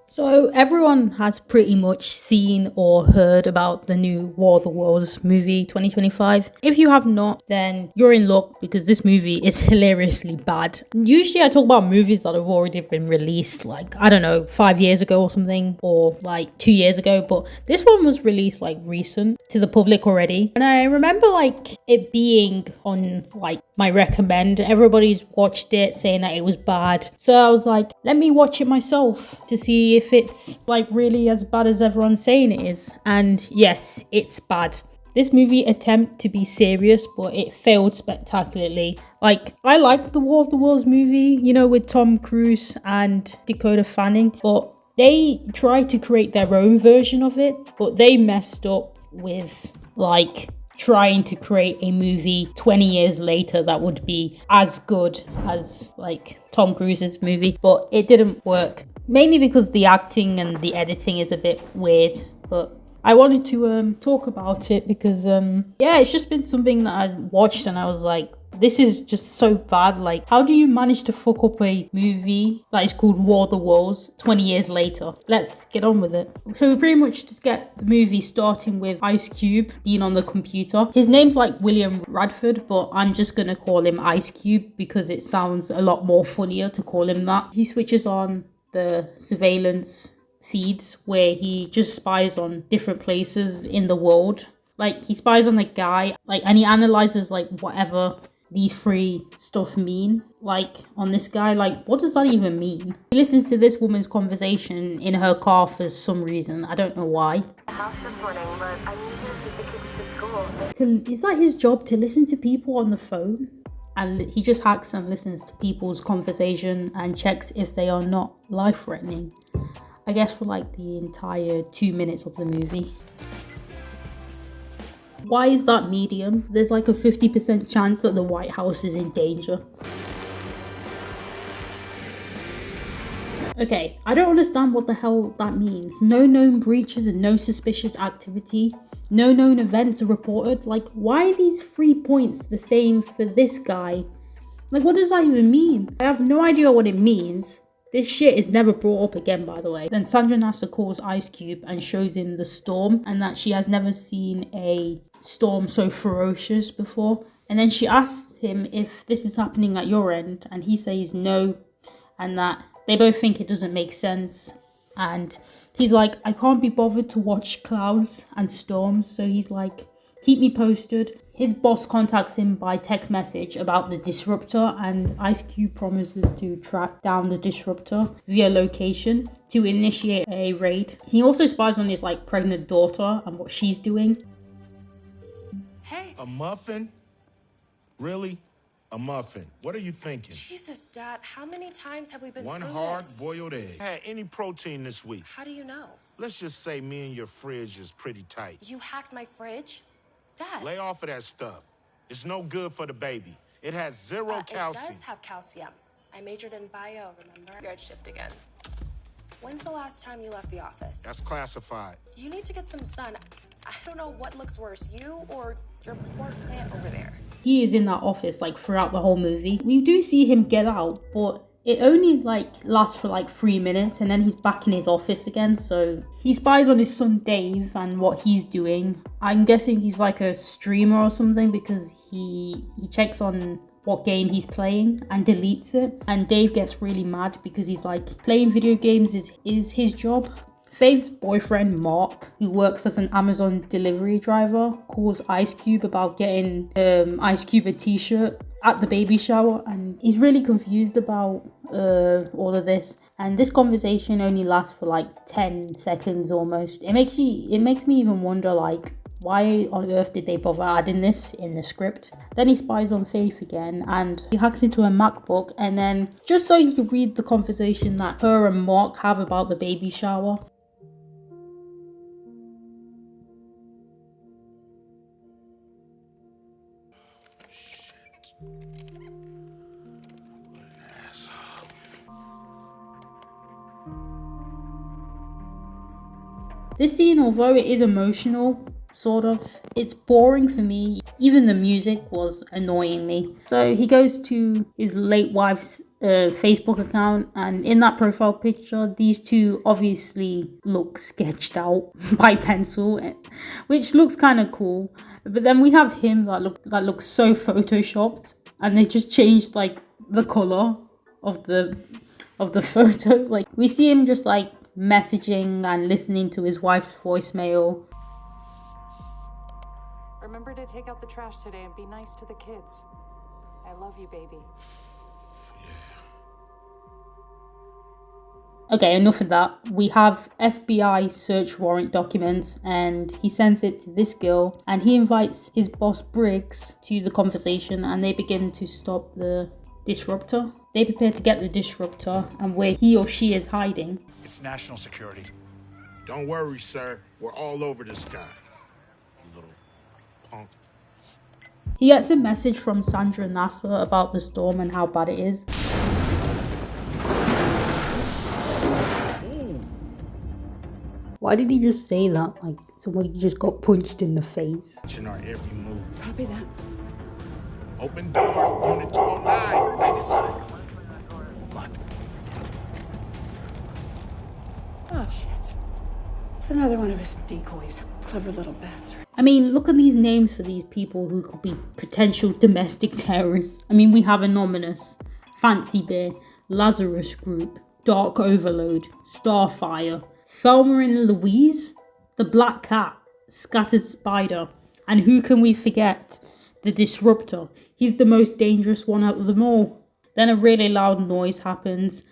So everyone has pretty much seen or heard about the new War of the Worlds movie 2025. If you have not, then you're in luck because this movie is hilariously bad. Usually I talk about movies that have already been released, like, I don't know, 5 years ago or something, or like 2 years ago, but this one was released like recent to the public already. And I remember like it being on like my recommend. Everybody's watched it saying that it was bad. So I was like, let me watch it myself to see if it's like really as bad as everyone's saying it is. And yes, it's bad. This movie attempted to be serious, but it failed spectacularly. Like, I like the War of the Worlds movie, you know, with Tom Cruise and Dakota Fanning, but they tried to create their own version of it, but they messed up with like trying to create a movie 20 years later that would be as good as like Tom Cruise's movie, but it didn't work, mainly because the acting and the editing is a bit weird. But I wanted to talk about it because yeah, it's just been something that I watched and I was like, this is just so bad. Like, how do you manage to fuck up a movie that is called War of the Worlds 20 years later? Let's get on with it. So we pretty much just get the movie starting with Ice Cube being on the computer. His name's like William Radford, but I'm just gonna call him Ice Cube because it sounds a lot more funnier to call him that. He switches on the surveillance feeds where he just spies on different places in the world. Like, he spies on the guy, like, and he analyzes like whatever these three stuff mean, like on this guy. Like, what does that even mean? He listens to this woman's conversation in her car for some reason. I don't know why. Is that his job, to listen to people on the phone? And he just hacks and listens to people's conversation and checks if they are not life-threatening, I guess, for like the entire 2 minutes of the movie. Why is that medium? There's like a 50% chance that the White House is in danger. Okay, I don't understand what the hell that means. No known breaches and no suspicious activity. No known events are reported. Like, why are these 3 points the same for this guy? Like, what does that even mean? I have no idea what it means. This shit is never brought up again, by the way. Then Sandra Nasser calls Ice Cube and shows him the storm and that she has never seen a storm so ferocious before. And then she asks him if this is happening at your end, and he says no, and that they both think it doesn't make sense. And he's like, I can't be bothered to watch clouds and storms. So he's like, keep me posted. His boss contacts him by text message about the disruptor, and Ice Cube promises to track down the disruptor via location to initiate a raid. He also spies on his like pregnant daughter and what she's doing. Hey. A muffin? Really? A muffin. What are you thinking? Jesus, Dad, how many times have we been One through hard-boiled egg. Had any protein this week? How do you know? Let's just say me and your fridge is pretty tight. You hacked my fridge? Dad. Lay off of that stuff. It's no good for the baby. It has zero calcium. It does have calcium. I majored in bio, remember? Guard shift again. When's the last time you left the office? That's classified. You need to get some sun. I don't know what looks worse, you or your poor plant over there. He is in that office like throughout the whole movie. We do see him get out, but it only like lasts for like 3 minutes and then he's back in his office again. So he spies on his son Dave and what he's doing. I'm guessing he's like a streamer or something because he checks on what game he's playing and deletes it. And Dave gets really mad because he's like, playing video games is his job. Fave's boyfriend Mark, who works as an Amazon delivery driver, calls Ice Cube about getting Ice Cube a t-shirt at the baby shower, and he's really confused about all of this. And this conversation only lasts for like 10 seconds almost. It makes me even wonder, like, why on earth did they bother adding this in the script? Then he spies on Faith again and he hacks into a MacBook, and then just so he can read the conversation that her and Mark have about the baby shower. This scene, although it is emotional, sort of, it's boring for me. Even the music was annoying me. So he goes to his late wife's Facebook account, and in that profile picture these two obviously look sketched out by pencil, which looks kind of cool. But then we have him that looks so photoshopped, and they just changed like the color of the photo. Like we see him just like messaging and listening to his wife's voicemail. Remember to take out the trash today and be nice to the kids. I love you, baby. Okay, enough of that. We have FBI search warrant documents, and he sends it to this girl, and he invites his boss Briggs to the conversation, and they begin to stop the disruptor. They prepare to get the disruptor and where he or she is hiding. It's national security. Don't worry, sir. We're all over this guy. You little punk. He gets a message from Sandra Nasser about the storm and how bad it is. Why did he just say that? Like somebody just got punched in the face. Watching our every move. Copy that. Open door, unit 209. Legacy. What? Oh, shit. It's another one of his decoys. Clever little bastard. I mean, look at these names for these people who could be potential domestic terrorists. I mean, we have Anonymous, Fancy Bear, Lazarus Group, Dark Overload, Starfire, Thelma and Louise, The Black Cat, Scattered Spider, and who can we forget? The Disruptor. He's the most dangerous one out of them all. Then a really loud noise happens.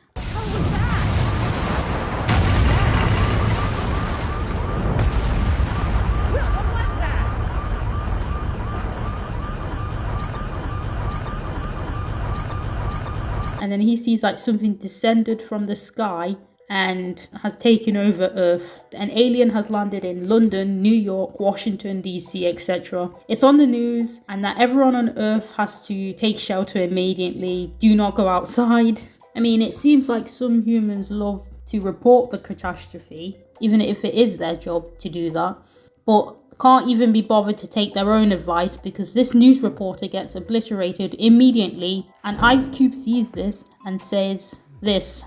And then he sees like something descended from the sky and has taken over Earth. An alien has landed in London, New York, Washington, DC, etc. It's on the news, and that everyone on Earth has to take shelter immediately. Do not go outside. I mean, it seems like some humans love to report the catastrophe, even if it is their job to do that, but can't even be bothered to take their own advice because this news reporter gets obliterated immediately, and Ice Cube sees this and says this.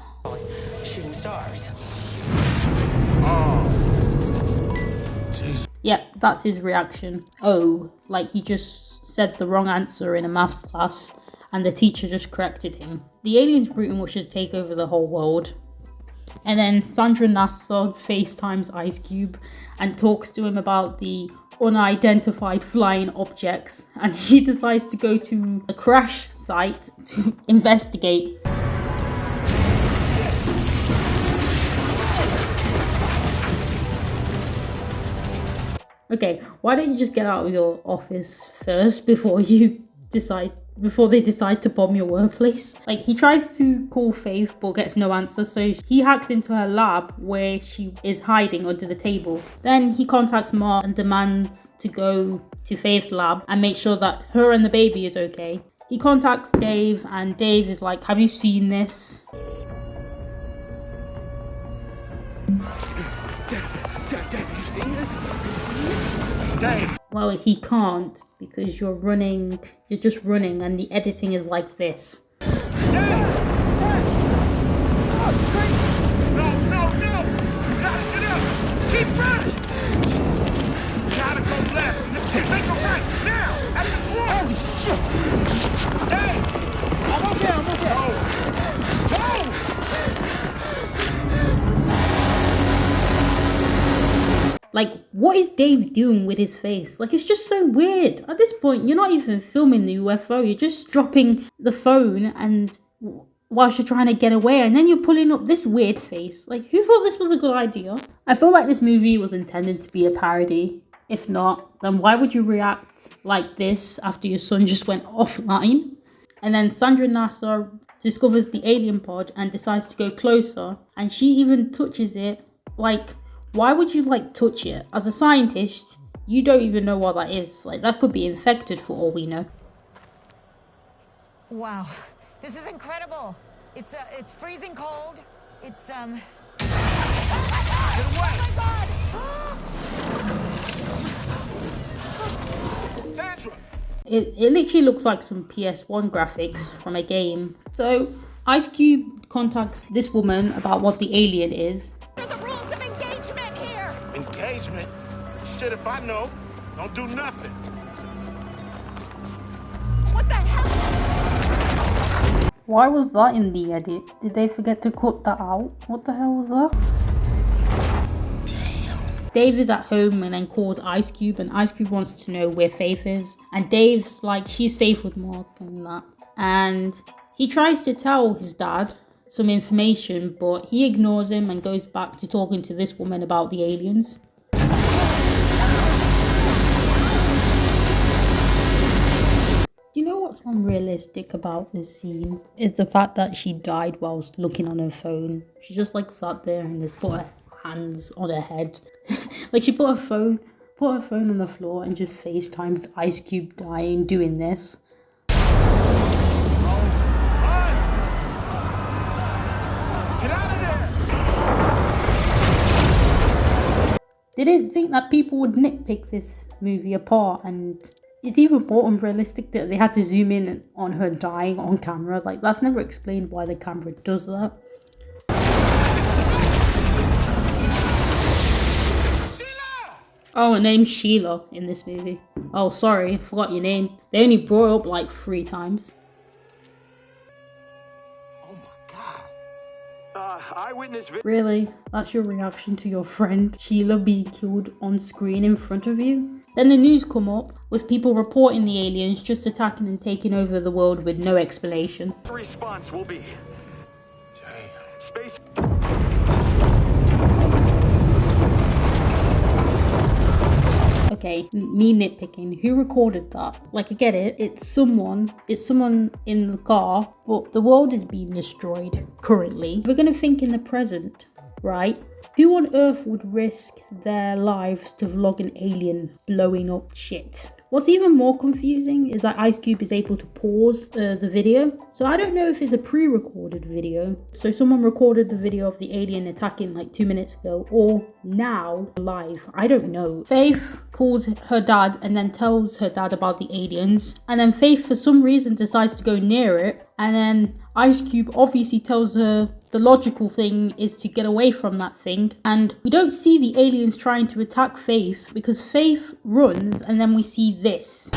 Shooting stars. Yep, that's his reaction. Oh, like he just said the wrong answer in a maths class and the teacher just corrected him. The aliens pretty much just take over the whole world. And then Sandra Nasser FaceTimes Ice Cube and talks to him about the unidentified flying objects, and she decides to go to the crash site to investigate. Okay, why don't you just get out of your office first before they decide to bomb your workplace? Like, he tries to call Faith but gets no answer, so he hacks into her lab where she is hiding under the table. Then he contacts Mark and demands to go to Faith's lab and make sure that her and the baby is okay. He contacts Dave, and Dave is like, have you seen this? Well, he can't because you're just running and the editing is like this. No! Gotta get up! Keep running! Gotta go left! Make a right! Now! At the corner! Holy shit! Hey! I'm okay! Go! Like, what is Dave doing with his face? Like, it's just so weird. At this point, you're not even filming the UFO. You're just dropping the phone and whilst you're trying to get away, and then you're pulling up this weird face. Like, who thought this was a good idea? I feel like this movie was intended to be a parody. If not, then why would you react like this after your son just went offline? And then Sandra Nasser discovers the alien pod and decides to go closer, and she even touches it. Like, why would you like touch it? As a scientist, you don't even know what that is. Like, that could be infected for all we know. Wow, this is incredible. It's freezing cold. It's Oh my God! Sandra! It literally looks like some PS1 graphics from a game. So Ice Cube contacts this woman about what the alien is. What are the rules of engagement here? Engagement? Shit, if I know, don't do nothing. What the hell? Why was that in the edit? Did they forget to cut that out? What the hell was that? Dave is at home and then calls Ice Cube, and Ice Cube wants to know where Faith is. And Dave's like, she's safe with Mark and that. And he tries to tell his dad some information, but he ignores him and goes back to talking to this woman about the aliens. Do you know what's unrealistic about this scene? Is the fact that she died whilst looking on her phone. She just like sat there and just put her hands on her head. Like she put her phone on the floor and just FaceTimed Ice Cube dying doing this. Get out of there! They didn't think that people would nitpick this movie apart, and it's even more unrealistic that they had to zoom in on her dying on camera. Like, that's never explained why the camera does that. Oh, her name's Sheila in this movie. Oh, sorry, I forgot your name. They only brought it up like 3 times. Oh my God. Eyewitness. Really? That's your reaction to your friend Sheila being killed on screen in front of you? Then the news come up with people reporting the aliens just attacking and taking over the world with no explanation. The response will be space. Okay, me nitpicking. Who recorded that? Like, I get it. It's someone in the car, but the world is being destroyed currently. We're gonna think in the present, right? Who on earth would risk their lives to vlog an alien blowing up shit? What's even more confusing is that Ice Cube is able to pause the video. So I don't know if it's a pre-recorded video. So someone recorded the video of the alien attacking like 2 minutes ago, or now live. I don't know. Faith calls her dad and then tells her dad about the aliens. And then Faith for some reason decides to go near it. And then Ice Cube obviously tells her the logical thing is to get away from that thing. And we don't see the aliens trying to attack Faith because Faith runs, and then we see this.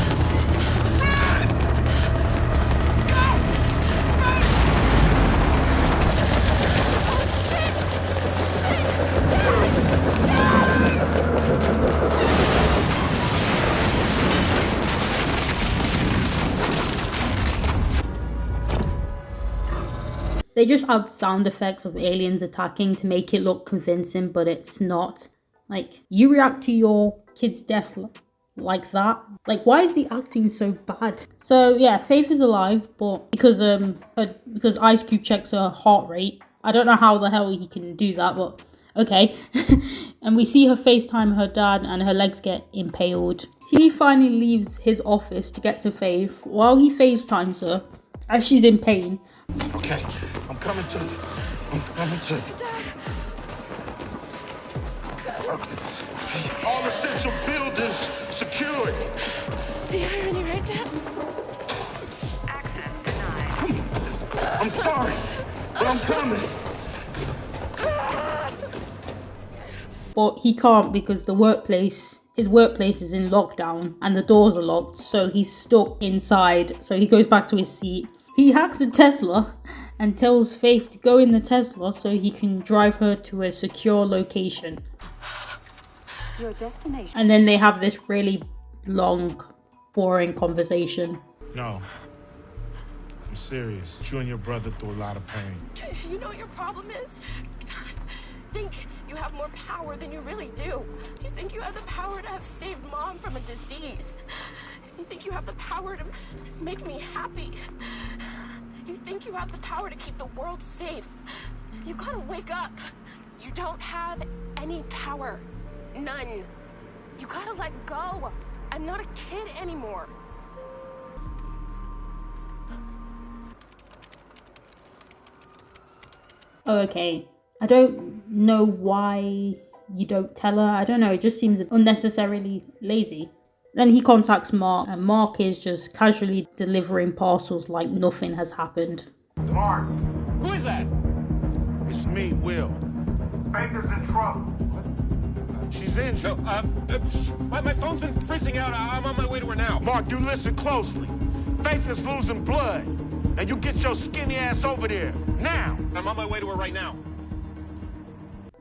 They just add sound effects of aliens attacking to make it look convincing, but it's not. Like, you react to your kid's death like that? Like, why is the acting so bad? So yeah, Faith is alive, but because Ice Cube checks her heart rate. I don't know how the hell he can do that, but okay. And we see her FaceTime her dad and her legs get impaled. He finally leaves his office to get to Faith while he FaceTimes her as she's in pain. Okay, I'm coming to you. I'm coming to you. Okay. All essential buildings secured. The irony, right, Dad? Access denied. I'm sorry, but I'm coming. But he can't because his workplace is in lockdown and the doors are locked, so he's stuck inside. So he goes back to his seat. He hacks a Tesla and tells Faith to go in the Tesla so he can drive her to a secure location. Your destination. And then they have this really long, boring conversation. No, I'm serious. You and your brother through a lot of pain. You know what your problem is? Think you have more power than you really do. You think you have the power to have saved Mom from a disease. You think you have the power to make me happy. You think you have the power to keep the world safe. You gotta wake up. You don't have any power. None. You gotta let go. I'm not a kid anymore. Oh, okay. I don't know why you don't tell her. I don't know. It just seems unnecessarily lazy. Then he contacts Mark, and Mark is just casually delivering parcels like nothing has happened. Mark, Who is that? It's me, Will. Baker's in trouble. She's injured. No, my phone's been freezing out. I'm on my way to her now. Mark, you listen closely. Faith is losing blood. And you get your skinny ass over there. Now! I'm on my way to her right now.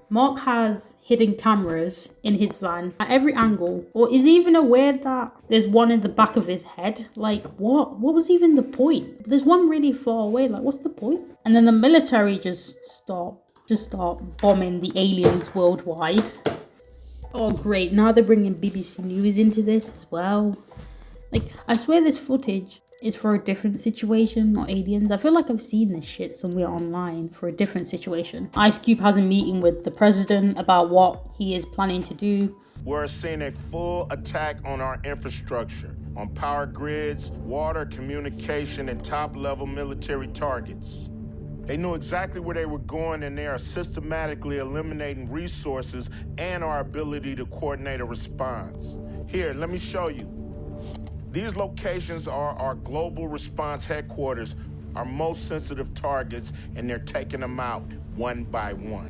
Mark has hidden cameras in his van at every angle, or is even aware that there's one in the back of his head. Like, what? What was even the point? There's one really far away. Like, what's the point? And then the military just start bombing the aliens worldwide. Oh, great. Now they're bringing BBC News into this as well. Like, I swear this footage is for a different situation, not aliens. I feel like I've seen this shit somewhere online for a different situation. Ice Cube has a meeting with the president about what he is planning to do. We're seeing a full attack on our infrastructure, on power grids, water, communication, and top-level military targets. They knew exactly where they were going, and they are systematically eliminating resources and our ability to coordinate a response. Here, let me show you. These locations are our global response headquarters, our most sensitive targets, and they're taking them out one by one.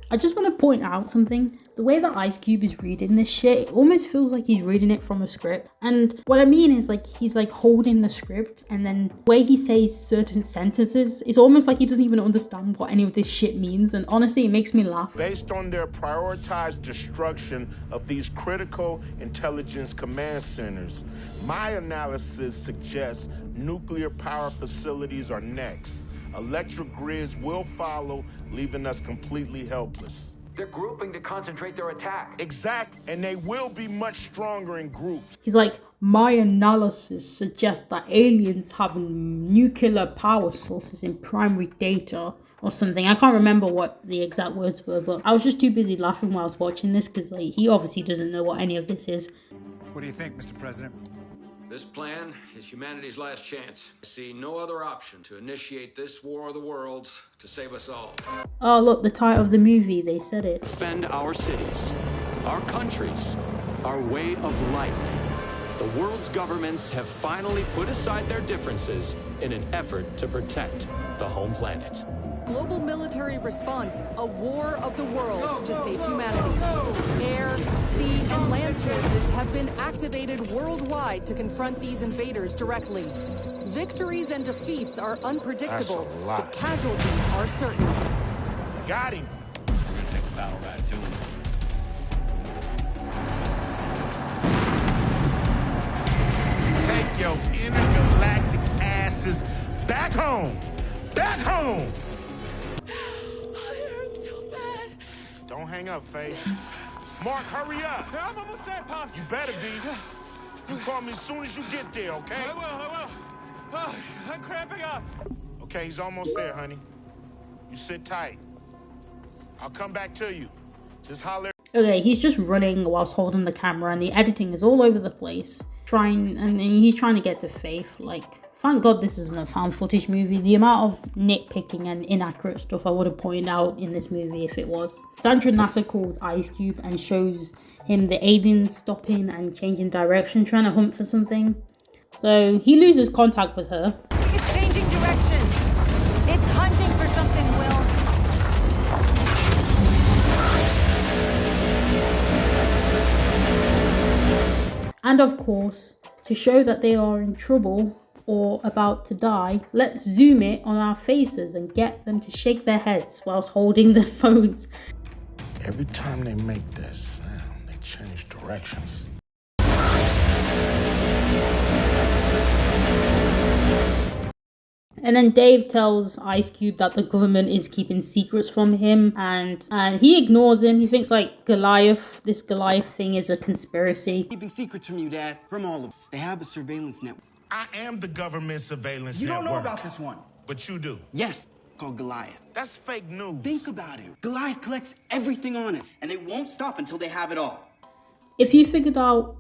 I just want to point out something. The way that Ice Cube is reading this shit, it almost feels like he's reading it from a script. And what I mean is, like, he's like holding the script, and then the way he says certain sentences, it's almost like he doesn't even understand what any of this shit means. And honestly, it makes me laugh. Based on their prioritized destruction of these critical intelligence command centers, my analysis suggests nuclear power facilities are next. Electric grids will follow, leaving us completely helpless. They're grouping to concentrate their attack. Exactly, and they will be much stronger in groups. He's like, my analysis suggests that aliens have nuclear power sources in primary data or something. I can't remember what the exact words were, but I was just too busy laughing while I was watching this because, like, he obviously doesn't know what any of this is. What do you think, Mr. President? This plan is humanity's last chance. I see no other option to initiate this war of the worlds to save us all. Oh, look, the title of the movie, they said it. Defend our cities, our countries, our way of life. The world's governments have finally put aside their differences in an effort to protect the home planet. Global military response, a war of the worlds to save humanity. Air, sea, and land forces have been activated worldwide to confront these invaders directly. Victories and defeats are unpredictable, but casualties are certain. Got him. We're gonna take the battle back to him. Take your intergalactic asses back home! Back home! Don't hang up, Faith. Mark, hurry up. I'm almost there, Pops. You better be. You call me as soon as you get there, okay? I will. Oh, I'm cramping up. Okay, he's almost there, honey. You sit tight. I'll come back to you. Just holler. Okay, he's just running whilst holding the camera, and the editing is all over the place. He's trying to get to Faith. Like, thank God this isn't a found footage movie. The amount of nitpicking and inaccurate stuff I would have pointed out in this movie if it was. Sandra Nasser calls Ice Cube and shows him the aliens stopping and changing direction, trying to hunt for something. So he loses contact with her. It's changing directions. It's hunting for something, Will. And of course, to show that they are in trouble or about to die, let's zoom it on our faces and get them to shake their heads whilst holding their phones. Every time they make that sound, they change directions. And then Dave tells Ice Cube that the government is keeping secrets from him, and he ignores him. He thinks like this Goliath thing is a conspiracy. Keeping secrets from you, Dad, from all of us. They have a surveillance network. I am the government surveillance You network. don't know about this one. But you do. Yes, called Goliath. That's fake news. Think about it. Goliath collects everything on us, and they won't stop until they have it all. If you figured out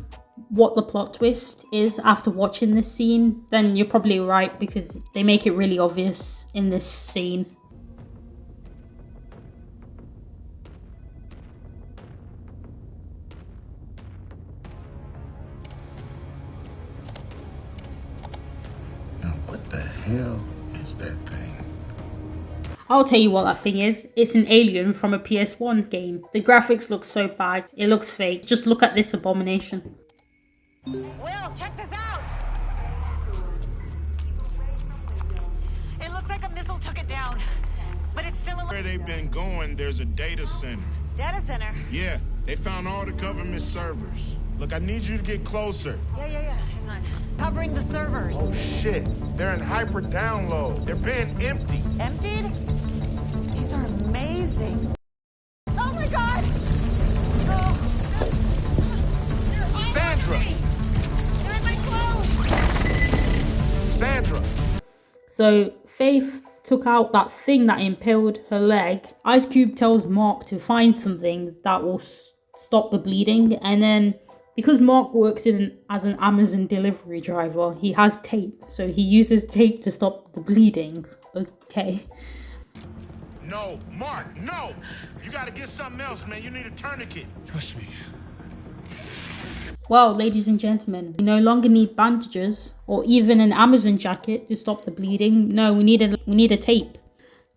what the plot twist is after watching this scene, then you're probably right, because they make it really obvious in this scene. Now, what the hell is that thing? I'll tell you what that thing is. It's an alien from a PS1 game. The graphics look so bad. It looks fake. Just look at this abomination. Will, check this out! It looks like a missile took it down, but it's still Where they've been going, there's a data center. Data center? Yeah, they found all the government servers. Look, I need you to get closer. Yeah. Hang on. Covering the servers. Oh, shit. They're in hyper download. They're being emptied. Emptied? These are amazing. Oh my god! Sandra! They're in my clothes! Sandra! So Faith took out that thing that impaled her leg. Ice Cube tells Mark to find something that will stop the bleeding, and then because Mark works as an Amazon delivery driver, he has tape, so he uses tape to stop the bleeding. Okay. No, Mark, no! You gotta get something else, man. You need a tourniquet. Trust me. Well, ladies and gentlemen, we no longer need bandages or even an Amazon jacket to stop the bleeding. No, we need a tape.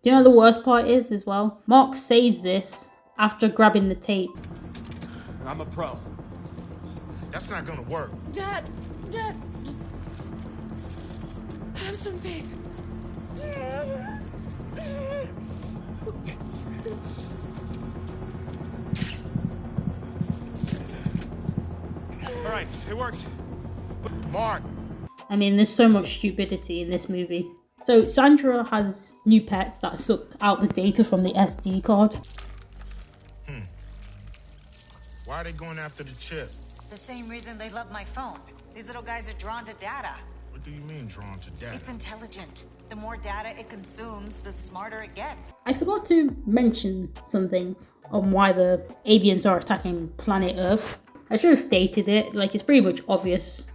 Do you know the worst part is as well? Mark says this after grabbing the tape. I'm a pro. That's not gonna work. Dad, just have some faith. All right, it worked. Mark. I mean, there's so much stupidity in this movie. So Sandra has new pets that suck out the data from the SD card. Why are they going after the chip? The same reason they love my phone. These little guys are drawn to data. What do you mean drawn to data? It's intelligent. The more data it consumes, the smarter it gets. I forgot to mention something on why the aliens are attacking planet Earth. I should have stated it, like it's pretty much obvious.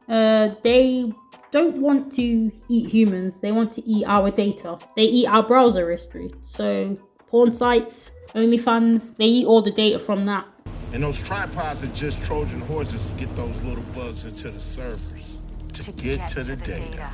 They don't want to eat humans, they want to eat our data. They eat our browser history. So porn sites, OnlyFans, they eat all the data from that. And those tripods are just Trojan horses to get those little bugs into the servers. To get to the data.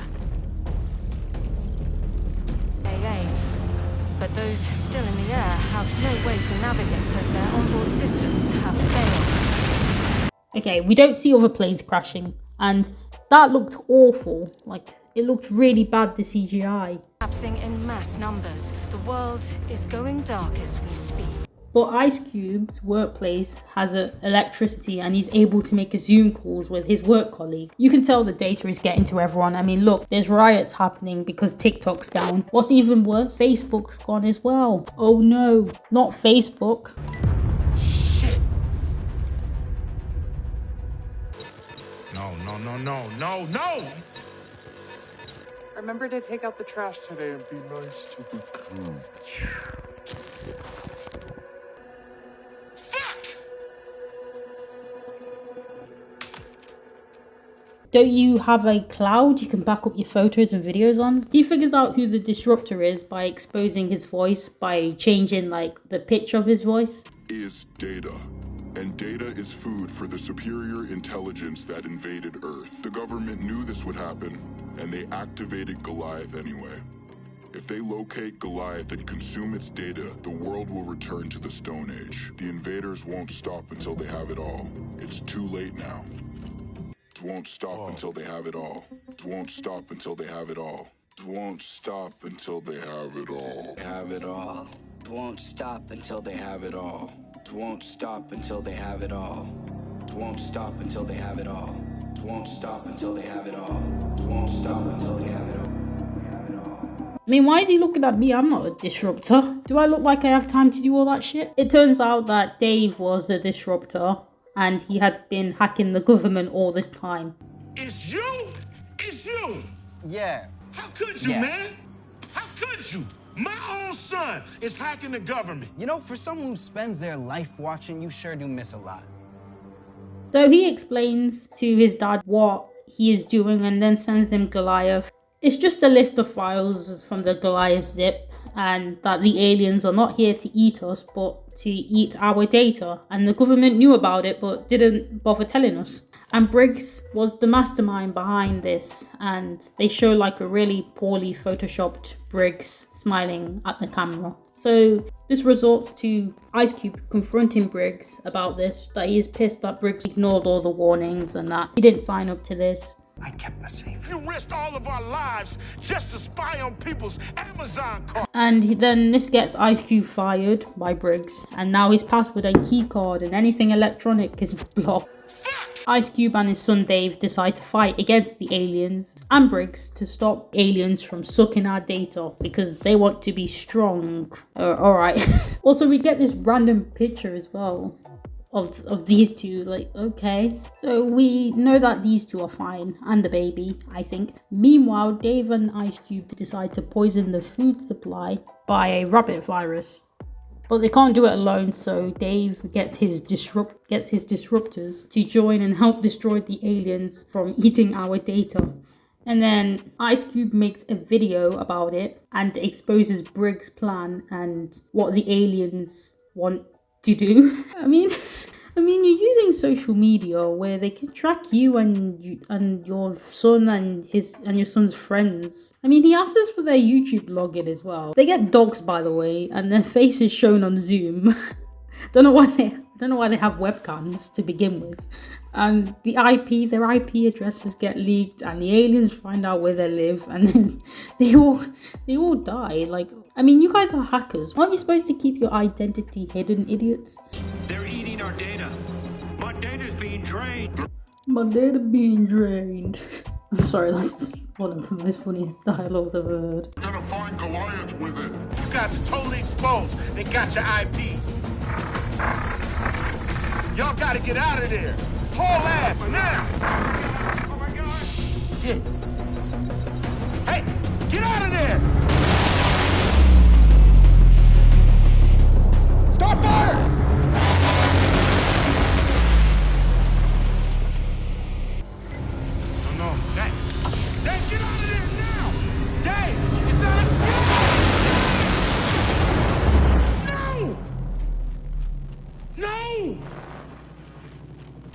But those still in the air have no way to navigate as their onboard systems have failed. Okay, we don't see other planes crashing, and that looked awful. Like, it looked really bad, the CGI. Collapsing in mass numbers. The world is going dark as we speak. But Ice Cube's workplace has electricity and he's able to make Zoom calls with his work colleague. You can tell the data is getting to everyone. I mean, look, there's riots happening because TikTok's down. What's even worse, Facebook's gone as well. Oh no, not Facebook. Shit. No. Remember to take out the trash today and be nice to the crew. Don't you have a cloud you can back up your photos and videos on? He figures out who the disruptor is by exposing his voice, by changing like the pitch of his voice. Is data. And data is food for the superior intelligence that invaded Earth. The government knew this would happen, and they activated Goliath anyway. If they locate Goliath and consume its data, the world will return to the Stone Age. The invaders won't stop until they have it all. It's too late now. It won't stop until they have it all. It won't stop until they have it all. It won't stop until they have it all. Have it all. It won't stop until they have it all. It won't stop until they have it all. It won't stop until they have it all. It won't stop until they have it all. It won't stop until they have it all. I mean, why is he looking at me? I'm not a disruptor. Do I look like I have time to do all that shit? It turns out that Dave was the disruptor and he had been hacking the government all this time. It's you? It's you! Yeah. How could you, man? How could you? My own son is hacking the government. You know, for someone who spends their life watching, you sure do miss a lot. So he explains to his dad what he is doing and then sends him Goliath. It's just a list of files from the Goliath zip. and that the aliens are not here to eat us, but to eat our data. And the government knew about it, but didn't bother telling us. And Briggs was the mastermind behind this, and they show like a really poorly photoshopped Briggs smiling at the camera. So this results to Ice Cube confronting Briggs about this, that he is pissed that Briggs ignored all the warnings and that he didn't sign up to this. I kept the safe. You risked all of our lives just to spy on people's Amazon cars. And then this gets Ice Cube fired by Briggs, and now his password and key card and anything electronic is blocked. Ice Cube and his son Dave decide to fight against the aliens and Briggs to stop aliens from sucking our data because they want to be strong. Alright. Also, we get this random picture as well of these two, like, okay. So we know that these two are fine, and the baby, I think. Meanwhile, Dave and Ice Cube decide to poison the food supply by a rabbit virus. But they can't do it alone, so Dave gets his disruptors to join and help destroy the aliens from eating our data. And then Ice Cube makes a video about it and exposes Briggs' plan and what the aliens want to do. I mean, you're using social media where they can track you and your son and your son's friends. I mean, he asks for their YouTube login as well. They get doxed, by the way, and their face is shown on Zoom. Don't know why they have webcams to begin with. And their IP addresses get leaked, and the aliens find out where they live, and then they all die. Like, I mean, you guys are hackers. Aren't you supposed to keep your identity hidden, idiots? They're eating our data. My data's being drained. My data being drained. I'm sorry, that's just one of the most funniest dialogues I've heard. You're gonna find Goliath with it. You guys are totally exposed. They got your IPs. Y'all gotta get out of there. Haul ass now. Oh my God. Yeah. Hey, get out of there. Start fire. No, Dave, get out of there now! Dave, it's out of No!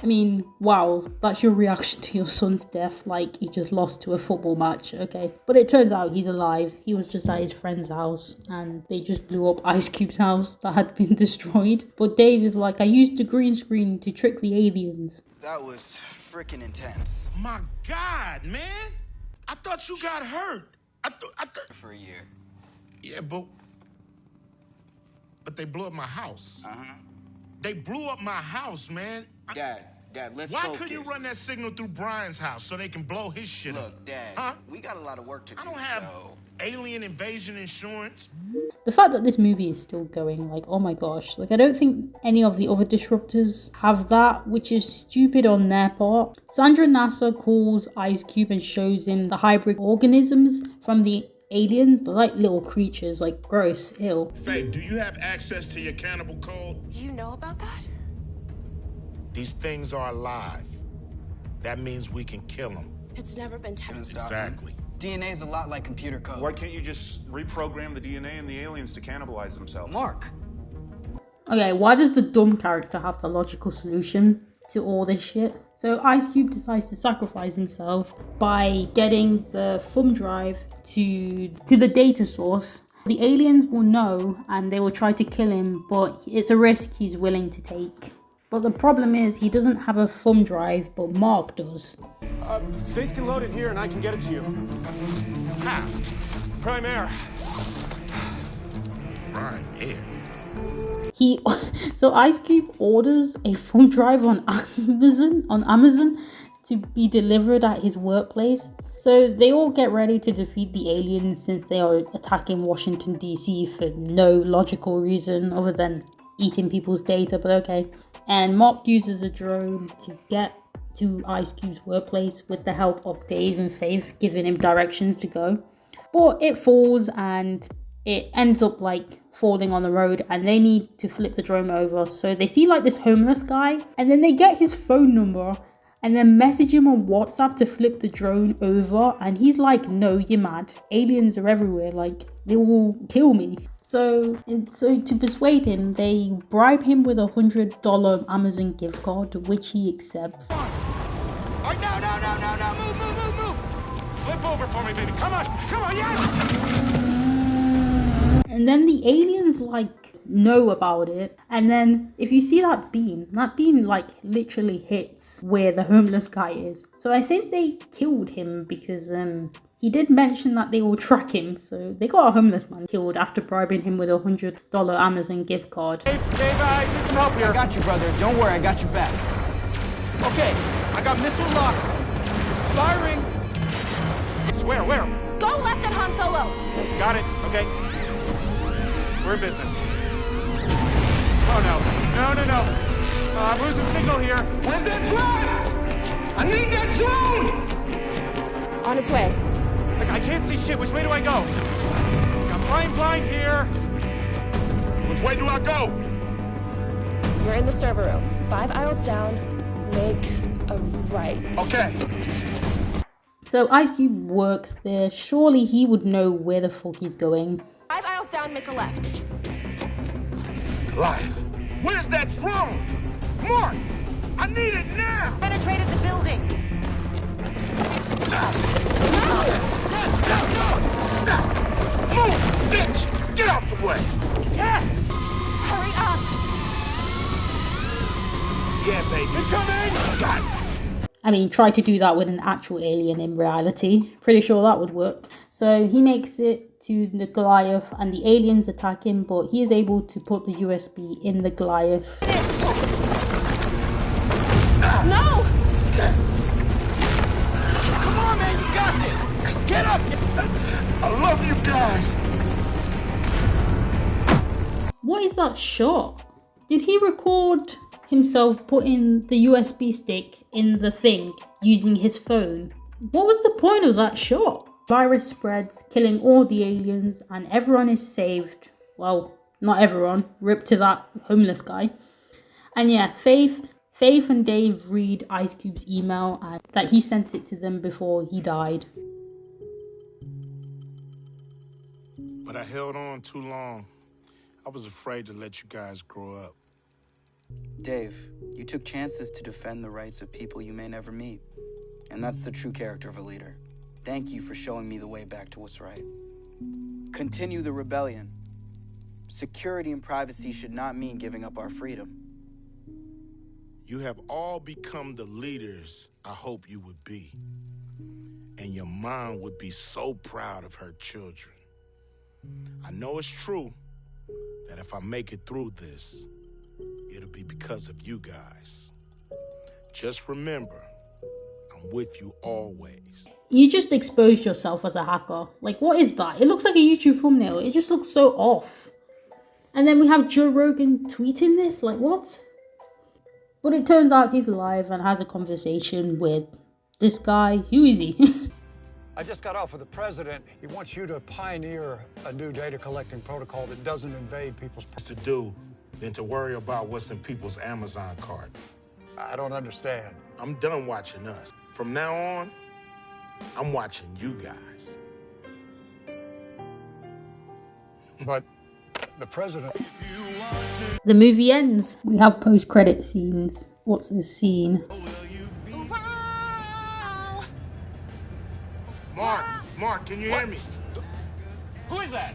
I mean, wow, that's your reaction to your son's death, like he just lost to a football match, okay. But it turns out he's alive. He was just at his friend's house and they just blew up Ice Cube's house that had been destroyed. But Dave is like, I used the green screen to trick the aliens. That was freaking intense. My God, man! I thought you got hurt. I thought For a year. Yeah, but they blew up my house. Uh-huh. They blew up my house, man. Dad, let's Why focus. couldn't you run that signal through Brian's house so they can blow his shit up? Look, Dad, huh? we got a lot of work to do. I don't have alien invasion insurance. The fact that this movie is still going, like, oh my gosh, like, I don't think any of the other disruptors have that, which is stupid on their part. Sandra Nasser calls Ice Cube and shows him the hybrid organisms from the aliens. They're like little creatures, like gross, ill. Faye, do you have access to your cannibal code? You know about that? These things are alive. That means we can kill them. It's never been tested. Exactly. DNA is a lot like computer code. Why can't you just reprogram the DNA in the aliens to cannibalize themselves? Mark. Okay, why does the dumb character have the logical solution to all this shit? So Ice Cube decides to sacrifice himself by getting the thumb drive to the data source. The aliens will know and they will try to kill him, but it's a risk he's willing to take. But the problem is he doesn't have a thumb drive, but Mark does. Faith can load it here and I can get it to you. How? Prime Air. Prime Air. So Ice Cube orders a thumb drive on Amazon to be delivered at his workplace. So they all get ready to defeat the aliens since they are attacking Washington DC for no logical reason other than eating people's data, but okay. And Mark uses a drone to get to Ice Cube's workplace with the help of Dave and Faith giving him directions to go. But it falls and it ends up like falling on the road and they need to flip the drone over. So they see like this homeless guy and then they get his phone number and then message him on WhatsApp to flip the drone over, and he's like, no, you're mad. Aliens are everywhere, like they will kill me. So to persuade him, they bribe him with $100 Amazon gift card, which he accepts. Oh, no, move. Flip over for me, baby. Come on, yes! And then the aliens like know about it, and then if you see that beam like literally hits where the homeless guy is. So I think they killed him because he did mention that they will track him, so they got a homeless man killed after bribing him with $100 Amazon gift card. Dave, I need some help here. I got you, brother. Don't worry, I got your back. Okay, I got missile lock. Firing. Where? Go left at Han Solo. Got it. Okay. We're in business. Oh no. I'm losing signal here. Where's that drone? I need that drone! On its way. Look, I can't see shit. Which way do I go? I'm flying blind here. Which way do I go? You're in the server room. 5 aisles down. Make a right. Okay. So Ice Cube works there. Surely he would know where the fuck he's going. 5 aisles down, make a left. Goliath. Where's that drone? Mark! I need it now! Penetrated the building. Move, bitch! Get out the way! Yes! Hurry up! Yeah, baby. Incoming! Got it. I mean, try to do that with an actual alien in reality. Pretty sure that would work. So he makes it to the Goliath and the aliens attack him, but he is able to put the USB in the Goliath. No! Come on, man, you got this! Get up! I love you guys! What is that shot? Did he record himself putting the USB stick in the thing using his phone? What was the point of that shot? Virus spreads, killing all the aliens, and everyone is saved. Well, not everyone. Rip to that homeless guy. And yeah, Faith and Dave read Ice Cube's email and that he sent it to them before he died. But I held on too long. I was afraid to let you guys grow up. Dave, you took chances to defend the rights of people you may never meet. And that's the true character of a leader. Thank you for showing me the way back to what's right. Continue the rebellion. Security and privacy should not mean giving up our freedom. You have all become the leaders I hope you would be. And your mom would be so proud of her children. I know it's true that if I make it through this, it'll be because of you guys. Just remember, I'm with you always. You just exposed yourself as a hacker. Like, what is that? It looks like a YouTube thumbnail. It just looks so off. And then we have Joe Rogan tweeting this. Like, what? But it turns out he's alive and has a conversation with this guy. Who is he? I just got off with the president. He wants you to pioneer a new data collecting protocol that doesn't invade people's... To do than to worry about what's in people's Amazon cart. I don't understand. I'm done watching us. From now on, I'm watching you guys. But the president... The movie ends. We have post-credit scenes. What's this scene? Mark, can you hear me? Who is that?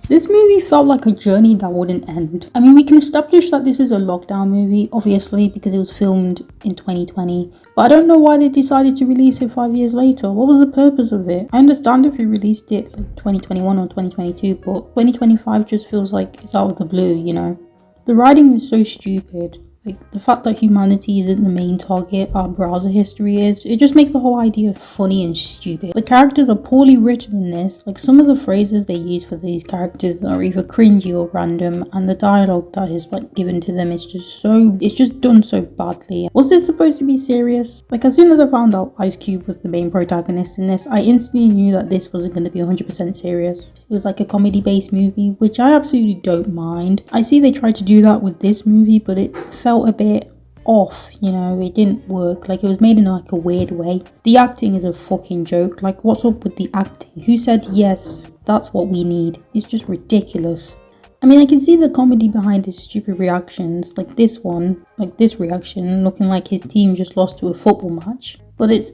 This movie felt like a journey that wouldn't end. I mean, we can establish that this is a lockdown movie, obviously, because it was filmed in 2020. But I don't know why they decided to release it 5 years later. What was the purpose of it? I understand if you released it like 2021 or 2022, but 2025 just feels like it's out of the blue, you know? The writing is so stupid. Like, the fact that humanity isn't the main target our browser history is, it just makes the whole idea funny and stupid. The characters are poorly written in this. Like, some of the phrases they use for these characters are either cringy or random, and the dialogue that is like given to them is it's just done so badly. Was this supposed to be serious? Like, as soon as I found out Ice Cube was the main protagonist in this, I instantly knew that this wasn't going to be 100% serious. It was like a comedy based movie, which I absolutely don't mind. I see they tried to do that with this movie, but it felt a bit off, you know, it didn't work. Like, it was made in like a weird way. The acting is a fucking joke. Like, what's up with the acting? Who said yes, that's what we need? It's just ridiculous. I mean, I can see the comedy behind his stupid reactions, like this one, like this reaction, looking like his team just lost to a football match. But it's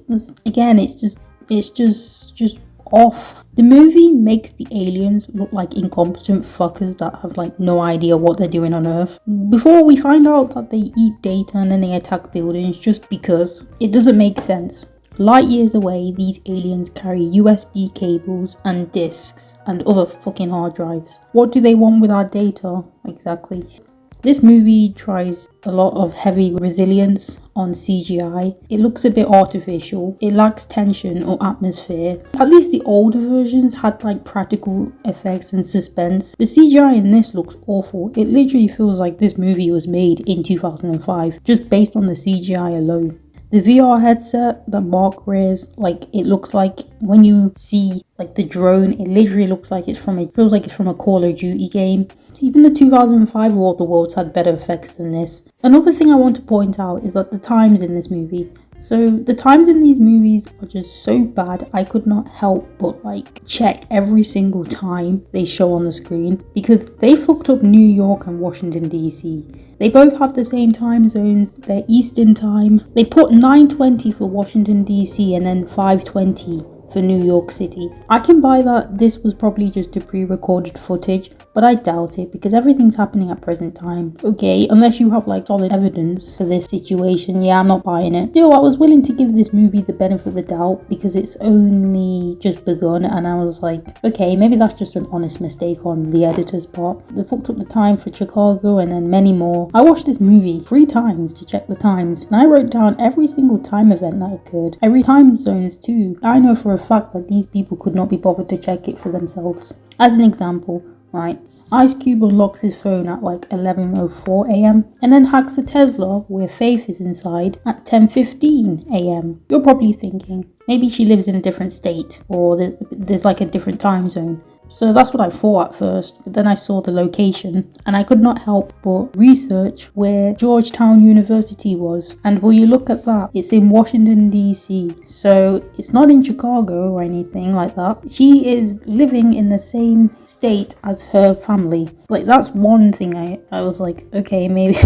just off. The movie makes the aliens look like incompetent fuckers that have like no idea what they're doing on Earth. Before we find out that they eat data and then they attack buildings just because, it doesn't make sense. Light years away, these aliens carry USB cables and disks and other fucking hard drives. What do they want with our data exactly? This movie tries a lot of heavy resilience on CGI. It looks a bit artificial. It lacks tension or atmosphere. At least the older versions had like practical effects and suspense. The CGI in this looks awful. It literally feels like this movie was made in 2005, just based on the CGI alone. The VR headset that Mark wears, like, it looks like when you see like the drone, it literally looks like it feels like it's from a Call of Duty game. Even the 2005 War of the Worlds had better effects than this. Another thing I want to point out is that the times in this movie. So the times in these movies are just so bad, I could not help but like check every single time they show on the screen, because they fucked up New York and Washington DC. They both have the same time zones, they're Eastern time. They put 9:20 for Washington DC and then 5:20 for New York City. I can buy that this was probably just a pre-recorded footage, but I doubt it because everything's happening at present time. Okay, unless you have like solid evidence for this situation, yeah, I'm not buying it. Still, I was willing to give this movie the benefit of the doubt because it's only just begun, and I was like, okay, maybe that's just an honest mistake on the editor's part. They fucked up the time for Chicago and then many more. I watched this movie 3 times to check the times, and I wrote down every single time event that occurred, every time zones too. I know for a fact that these people could not be bothered to check it for themselves. As an example, right, Ice Cube unlocks his phone at like 11:04 a.m. and then hacks a Tesla where Faith is inside at 10:15 a.m. You're probably thinking, maybe she lives in a different state or there's like a different time zone. So that's what I thought at first, but then I saw the location and I could not help but research where Georgetown University was. And will you look at that, it's in Washington DC, so it's not in Chicago or anything like that. She is living in the same state as her family. Like, that's one thing I was like, okay, maybe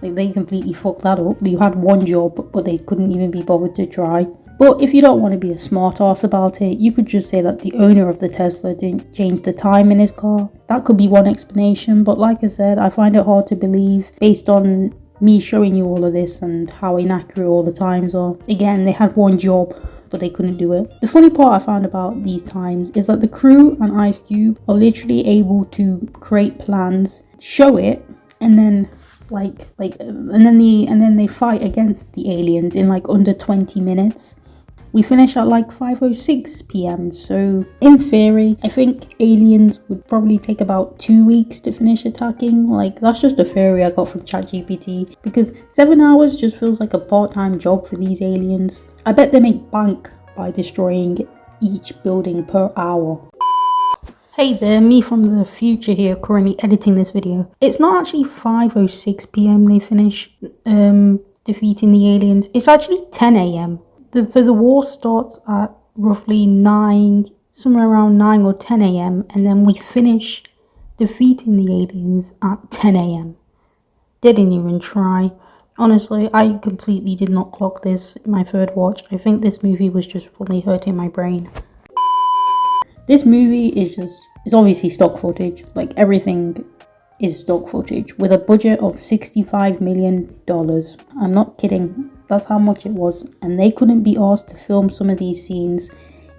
like they completely fucked that up. You had one job but they couldn't even be bothered to try. But if you don't want to be a smart ass about it, you could just say that the owner of the Tesla didn't change the time in his car. That could be one explanation, but like I said, I find it hard to believe based on me showing you all of this and how inaccurate all the times are. Again, they had one job, but they couldn't do it. The funny part I found about these times is that the crew and Ice Cube are literally able to create plans, show it, and then they fight against the aliens in like under 20 minutes. We finish at like 5:06 p.m. So in theory, I think aliens would probably take about 2 weeks to finish attacking. Like, that's just a theory I got from ChatGPT, because 7 hours just feels like a part-time job for these aliens. I bet they make bank by destroying each building per hour. Hey there, me from the future here, currently editing this video. It's not actually 5:06 p.m. they finish defeating the aliens. It's actually 10 a.m. So the war starts at roughly 9, somewhere around 9 or 10 a.m. and then we finish defeating the aliens at 10 a.m. Didn't even try. Honestly, I completely did not clock this in my third watch. I think this movie was just probably hurting my brain. This movie is obviously stock footage. Like, everything is stock footage with a budget of $65 million. I'm not kidding. That's how much it was, and they couldn't be asked to film some of these scenes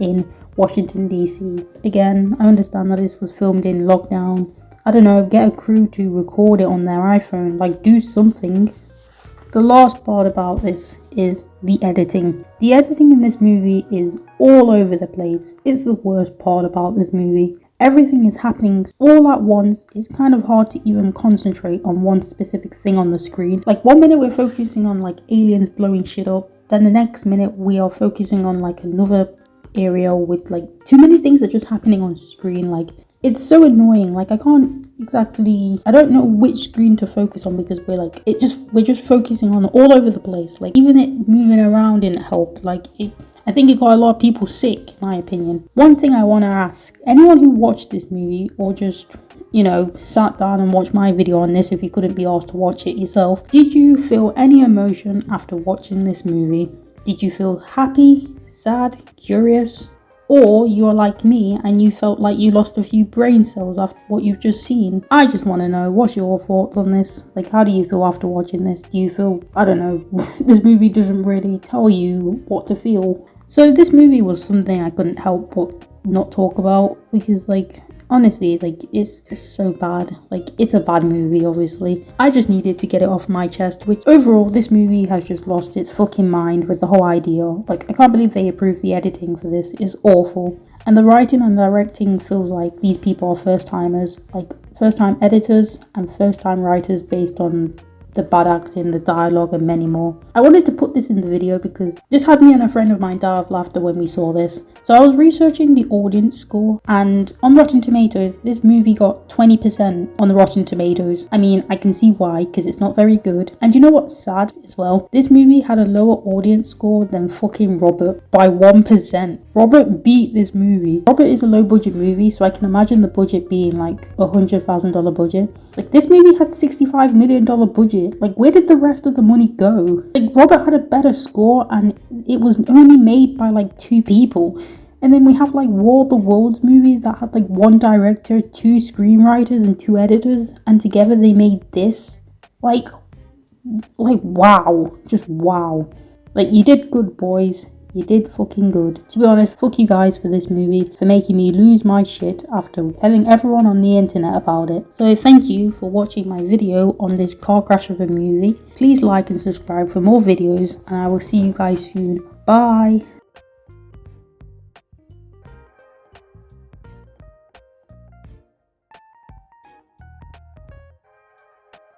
in Washington DC. Again, I understand that this was filmed in lockdown. I don't know, get a crew to record it on their iPhone, like do something. The last part about this is the editing. The editing in this movie is all over the place. It's the worst part about this movie. Everything is happening all at once. It's kind of hard to even concentrate on one specific thing on the screen. Like 1 minute we're focusing on like aliens blowing shit up, then the next minute we are focusing on like another area with like too many things are just happening on screen. Like it's so annoying. Like I don't know which screen to focus on because we're just focusing on all over the place. Like even it moving around didn't help. I think it got a lot of people sick, in my opinion. One thing I want to ask anyone who watched this movie or just, sat down and watched my video on this if you couldn't be asked to watch it yourself. Did you feel any emotion after watching this movie? Did you feel happy, sad, curious? Or you're like me and you felt like you lost a few brain cells after what you've just seen? I just want to know, what's your thoughts on this? Like, how do you feel after watching this? Do you feel, I don't know, this movie doesn't really tell you what to feel. So this movie was something I couldn't help but not talk about because honestly, it's just so bad. It's a bad movie, obviously. I just needed to get it off my chest, which overall, this movie has just lost its fucking mind with the whole idea. I can't believe they approved the editing for this. It's awful. And the writing and directing feels like these people are first-timers. First-time editors and first-time writers based on the bad acting, the dialogue, and many more. I wanted to put this in the video because this had me and a friend of mine die of laughter when we saw this. So I was researching the audience score, and on Rotten Tomatoes, this movie got 20% on the Rotten Tomatoes. I mean, I can see why, because it's not very good. And you know what's sad as well? This movie had a lower audience score than fucking Robert by 1%. Robert beat this movie. Robert is a low budget movie, so I can imagine the budget being like $100,000 budget. This movie had $65 million budget. Where did the rest of the money go? Robert had a better score and it was only made by 2 people. And then we have War of the Worlds movie that had 1 director, 2 screenwriters and 2 editors, and together they made this. Wow. Just wow. You did good, boys. You did fucking good. To be honest, fuck you guys for this movie, for making me lose my shit after telling everyone on the internet about it. So thank you for watching my video on this car crash of a movie. Please like and subscribe for more videos, and I will see you guys soon. Bye.